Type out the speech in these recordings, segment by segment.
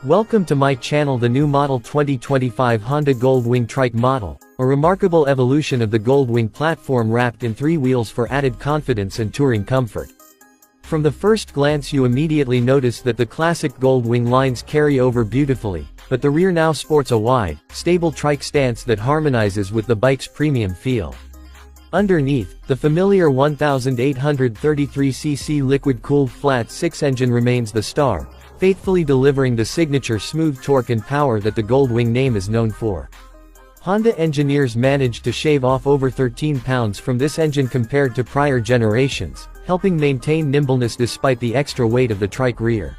Welcome to my channel. The new model 2025 Honda Goldwing Trike model, a remarkable evolution of the Goldwing platform wrapped in 3 wheels for added confidence and touring comfort. From the first glance you immediately notice that the classic Goldwing lines carry over beautifully, but the rear now sports a wide, stable trike stance that harmonizes with the bike's premium feel. Underneath, the familiar 1833cc liquid-cooled flat-6 engine remains the star, faithfully delivering the signature smooth torque and power that the Goldwing name is known for. Honda engineers managed to shave off over 13 pounds from this engine compared to prior generations, helping maintain nimbleness despite the extra weight of the trike rear.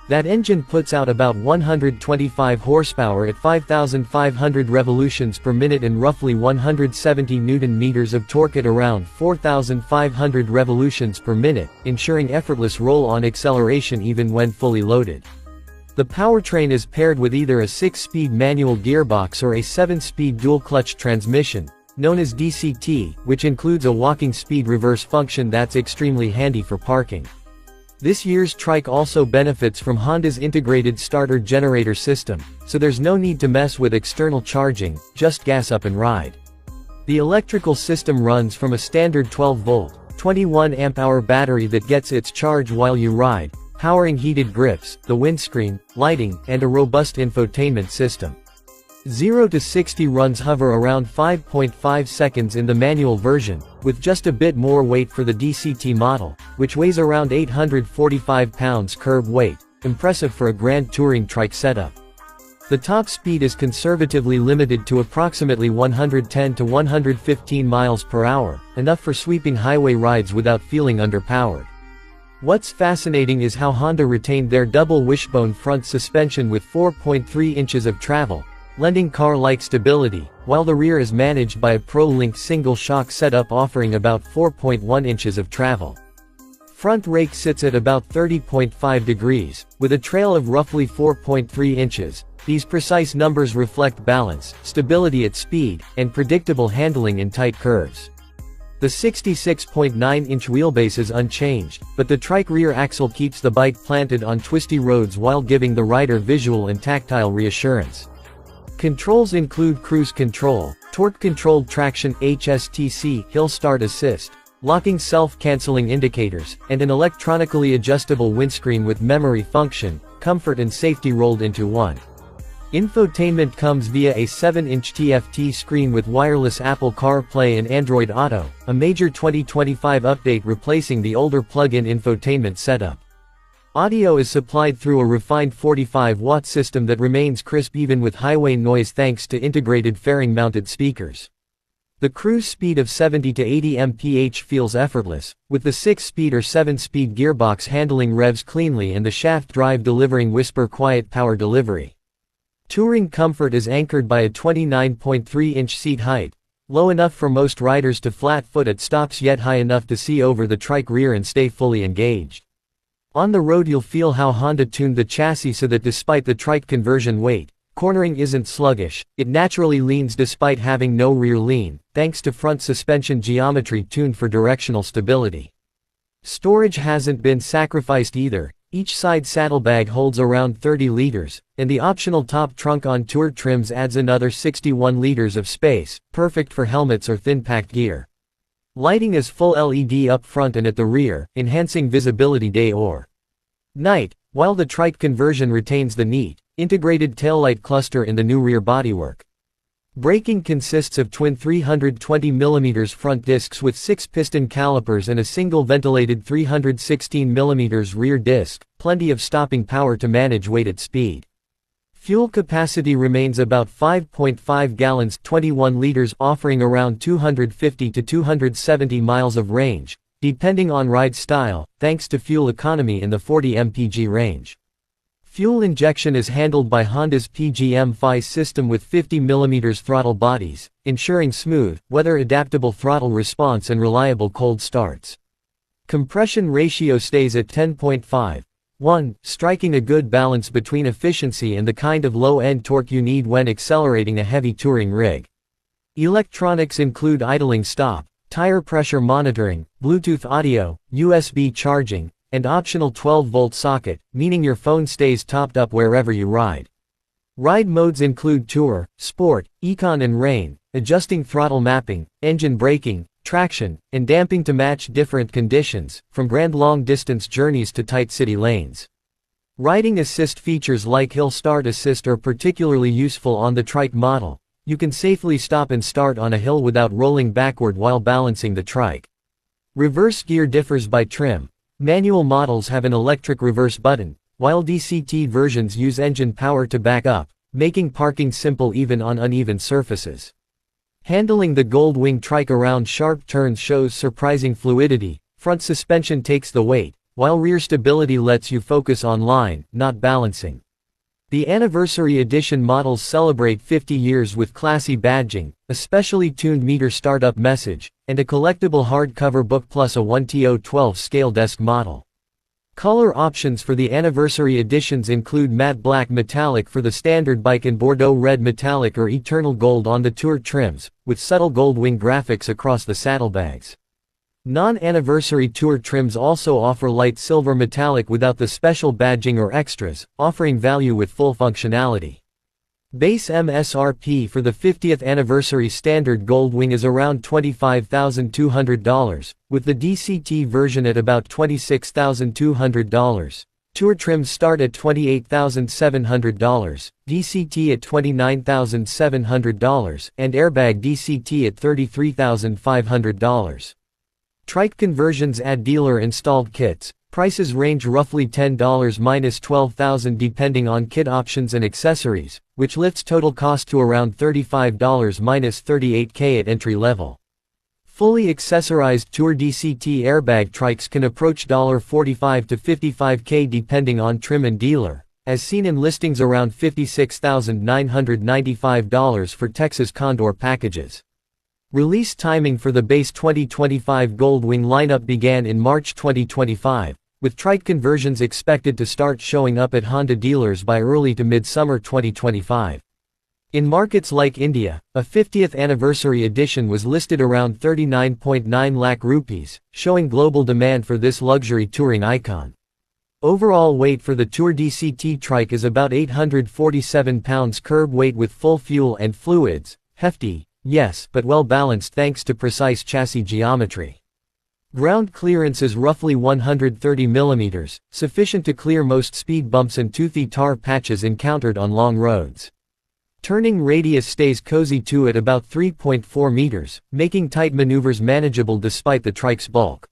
That engine puts out about 125 horsepower at 5,500 revolutions per minute and roughly 170 Nm of torque at around 4,500 revolutions per minute, ensuring effortless roll-on acceleration even when fully loaded. The powertrain is paired with either a 6-speed manual gearbox or a 7-speed dual-clutch transmission, known as DCT, which includes a walking speed reverse function that's extremely handy for parking. This year's trike also benefits from Honda's integrated starter-generator system, so there's no need to mess with external charging, just gas up and ride. The electrical system runs from a standard 12-volt, 21 amp-hour battery that gets its charge while you ride, powering heated grips, the windscreen, lighting, and a robust infotainment system. 0 to 60 runs hover around 5.5 seconds in the manual version, with just a bit more weight for the DCT model, which weighs around 845 pounds curb weight, impressive for a grand touring trike setup. The top speed is conservatively limited to approximately 110 to 115 miles per hour, enough for sweeping highway rides without feeling underpowered. What's fascinating is how Honda retained their double wishbone front suspension with 4.3 inches of travel, lending car-like stability, while the rear is managed by a Pro-Link single-shock setup offering about 4.1 inches of travel. Front rake sits at about 30.5 degrees, with a trail of roughly 4.3 inches. These precise numbers reflect balance, stability at speed, and predictable handling in tight curves. The 66.9-inch wheelbase is unchanged, but the trike rear axle keeps the bike planted on twisty roads while giving the rider visual and tactile reassurance. Controls include cruise control, torque-controlled traction HSTC, hill start assist, locking self-canceling indicators, and an electronically adjustable windscreen with memory function, comfort and safety rolled into one. Infotainment comes via a 7-inch TFT screen with wireless Apple CarPlay and Android Auto, a major 2025 update replacing the older plug-in infotainment setup. Audio is supplied through a refined 45-watt system that remains crisp even with highway noise thanks to integrated fairing-mounted speakers. The cruise speed of 70 to 80 mph feels effortless, with the 6-speed or 7-speed gearbox handling revs cleanly and the shaft drive delivering whisper-quiet power delivery. Touring comfort is anchored by a 29.3-inch seat height, low enough for most riders to flat-foot at stops yet high enough to see over the trike rear and stay fully engaged. On the road you'll feel how Honda tuned the chassis so that despite the trike conversion weight, cornering isn't sluggish, it naturally leans despite having no rear lean, thanks to front suspension geometry tuned for directional stability. Storage hasn't been sacrificed either, each side saddlebag holds around 30 liters, and the optional top trunk on Tour trims adds another 61 liters of space, perfect for helmets or thin-packed gear. Lighting is full LED up front and at the rear, enhancing visibility day or night, while the trike conversion retains the neat, integrated taillight cluster in the new rear bodywork. Braking consists of twin 320mm front discs with 6-piston calipers and a single ventilated 316mm rear disc, plenty of stopping power to manage weight at speed. Fuel capacity remains about 5.5 gallons 21 liters, offering around 250 to 270 miles of range, depending on ride style, thanks to fuel economy in the 40 mpg range. Fuel injection is handled by Honda's PGM-FI system with 50mm throttle bodies, ensuring smooth, weather-adaptable throttle response and reliable cold starts. Compression ratio stays at 10.5. 1, striking a good balance between efficiency and the kind of low-end torque you need when accelerating a heavy touring rig. Electronics include idling stop, tire pressure monitoring, Bluetooth audio, USB charging, and optional 12-volt socket, meaning your phone stays topped up wherever you ride. Ride modes include Tour, Sport, Econ and Rain, adjusting throttle mapping, engine braking, traction, and damping to match different conditions, from grand long-distance journeys to tight city lanes. Riding assist features like Hill Start Assist are particularly useful on the trike model. You can safely stop and start on a hill without rolling backward while balancing the trike. Reverse gear differs by trim. Manual models have an electric reverse button, while DCT versions use engine power to back up, making parking simple even on uneven surfaces. Handling the Goldwing trike around sharp turns shows surprising fluidity. Front suspension takes the weight, while rear stability lets you focus on line, not balancing. The Anniversary Edition models celebrate 50 years with classy badging, a specially tuned meter startup message, and a collectible hardcover book plus a 1:12 scale desk model. Color options for the Anniversary Editions include matte black metallic for the standard bike and Bordeaux red metallic or eternal gold on the Tour trims, with subtle Goldwing graphics across the saddlebags. Non-Anniversary Tour trims also offer light silver metallic without the special badging or extras, offering value with full functionality. Base MSRP for the 50th Anniversary Standard Goldwing is around $25,200, with the DCT version at about $26,200. Tour trims start at $28,700, DCT at $29,700, and airbag DCT at $33,500. Trike conversions add dealer-installed kits. Prices range roughly $10–12,000 depending on kit options and accessories, which lifts total cost to around $35–38K at entry level. Fully accessorized Tour DCT airbag trikes can approach $45–55K depending on trim and dealer, as seen in listings around $56,995 for Texas Condor packages. Release timing for the base 2025 Goldwing lineup began in March 2025, with trike conversions expected to start showing up at Honda dealers by early to mid-summer 2025. In markets like India, a 50th anniversary edition was listed around 39.9 lakh rupees, showing global demand for this luxury touring icon. Overall weight for the Tour DCT trike is about 847 pounds curb weight with full fuel and fluids, hefty, yes, but well balanced thanks to precise chassis geometry. Ground clearance is roughly 130 mm, sufficient to clear most speed bumps and toothy tar patches encountered on long roads. Turning radius stays cozy too at about 3.4 meters, making tight maneuvers manageable despite the trike's bulk.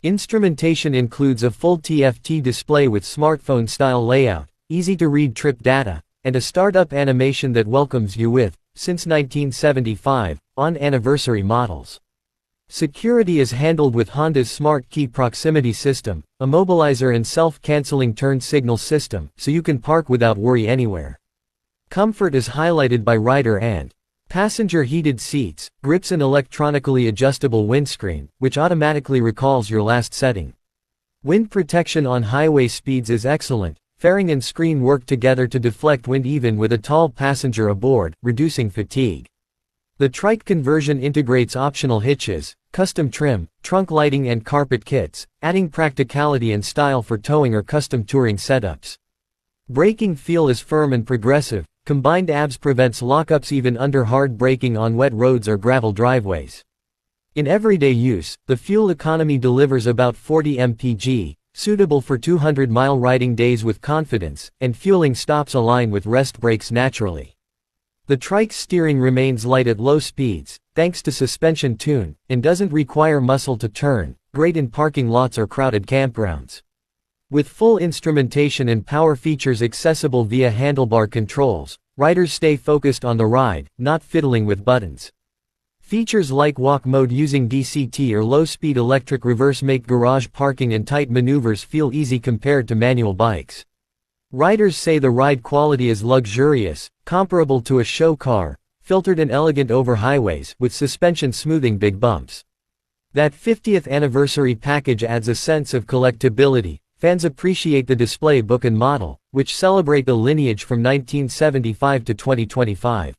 Instrumentation includes a full TFT display with smartphone-style layout, easy-to-read trip data, and a startup animation that welcomes you with, since 1975, on anniversary models. Security is handled with Honda's Smart Key proximity system, a mobilizer and self-canceling turn signal system, so you can park without worry anywhere. Comfort is highlighted by rider and passenger heated seats, grips and electronically adjustable windscreen, which automatically recalls your last setting. Wind protection on highway speeds is excellent. Fairing and screen work together to deflect wind even with a tall passenger aboard, reducing fatigue. The trike conversion integrates optional hitches, custom trim, trunk lighting and carpet kits, adding practicality and style for towing or custom touring setups. Braking feel is firm and progressive. Combined ABS prevents lockups even under hard braking on wet roads or gravel driveways. In everyday use, the fuel economy delivers about 40 mpg, suitable for 200-mile riding days with confidence, and fueling stops align with rest breaks naturally. The trike's steering remains light at low speeds, thanks to suspension tune, and doesn't require muscle to turn, great in parking lots or crowded campgrounds. With full instrumentation and power features accessible via handlebar controls, riders stay focused on the ride, not fiddling with buttons. Features like walk mode using DCT or low-speed electric reverse make garage parking and tight maneuvers feel easy compared to manual bikes. Riders say the ride quality is luxurious, comparable to a show car, filtered and elegant over highways, with suspension smoothing big bumps. That 50th anniversary package adds a sense of collectability. Fans appreciate the display book and model, which celebrate the lineage from 1975 to 2025.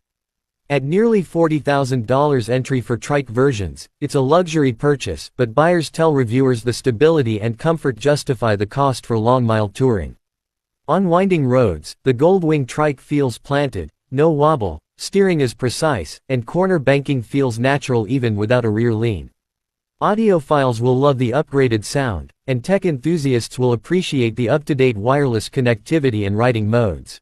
At nearly $40,000 entry for trike versions, it's a luxury purchase, but buyers tell reviewers the stability and comfort justify the cost for long-mile touring. On winding roads, the Goldwing trike feels planted, no wobble, steering is precise, and corner banking feels natural even without a rear lean. Audiophiles will love the upgraded sound, and tech enthusiasts will appreciate the up-to-date wireless connectivity and riding modes.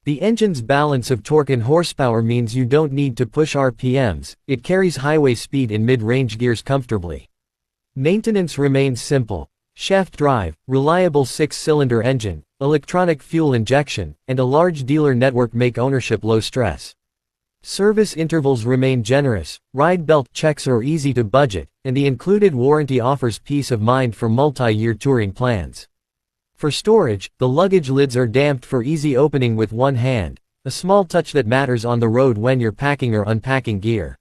The engine's balance of torque and horsepower means you don't need to push RPMs, it carries highway speed in mid-range gears comfortably. Maintenance remains simple. Shaft drive, reliable 6-cylinder engine, electronic fuel injection, and a large dealer network make ownership low stress. Service intervals remain generous, ride belt checks are easy to budget, and the included warranty offers peace of mind for multi-year touring plans. For storage, the luggage lids are damped for easy opening with one hand, a small touch that matters on the road when you're packing or unpacking gear.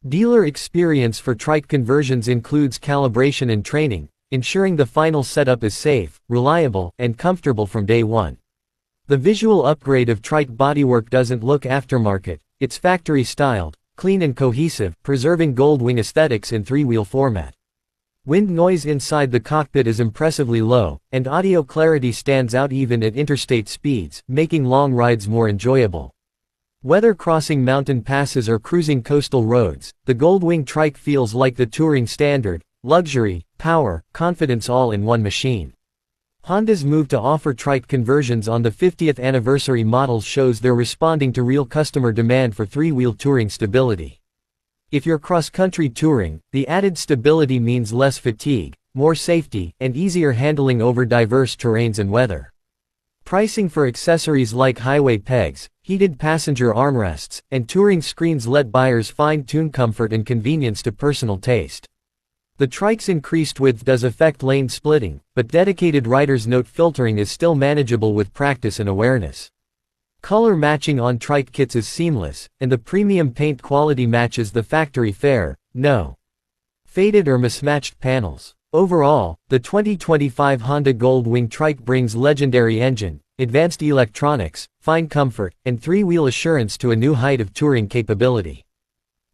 Dealer experience for trike conversions includes calibration and training, ensuring the final setup is safe, reliable, and comfortable from day one. The visual upgrade of trike bodywork doesn't look aftermarket, it's factory-styled, clean and cohesive, preserving Goldwing aesthetics in three-wheel format. Wind noise inside the cockpit is impressively low, and audio clarity stands out even at interstate speeds, making long rides more enjoyable. Whether crossing mountain passes or cruising coastal roads, the Goldwing trike feels like the touring standard: luxury, power, confidence all in one machine. Honda's move to offer trike conversions on the 50th anniversary models shows they're responding to real customer demand for three-wheel touring stability. If you're cross-country touring, the added stability means less fatigue, more safety, and easier handling over diverse terrains and weather. Pricing for accessories like highway pegs, heated passenger armrests, and touring screens let buyers fine-tune comfort and convenience to personal taste. The trike's increased width does affect lane splitting, but dedicated rider's note filtering is still manageable with practice and awareness. Color matching on trike kits is seamless, and the premium paint quality matches the factory fare, no faded or mismatched panels. Overall, the 2025 Honda Goldwing trike brings legendary engine, advanced electronics, fine comfort, and three-wheel assurance to a new height of touring capability.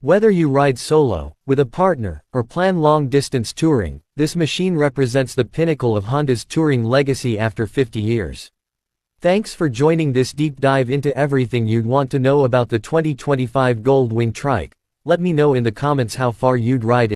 Whether you ride solo, with a partner, or plan long-distance touring, this machine represents the pinnacle of Honda's touring legacy after 50 years. Thanks for joining this deep dive into everything you'd want to know about the 2025 Goldwing trike. Let me know in the comments how far you'd ride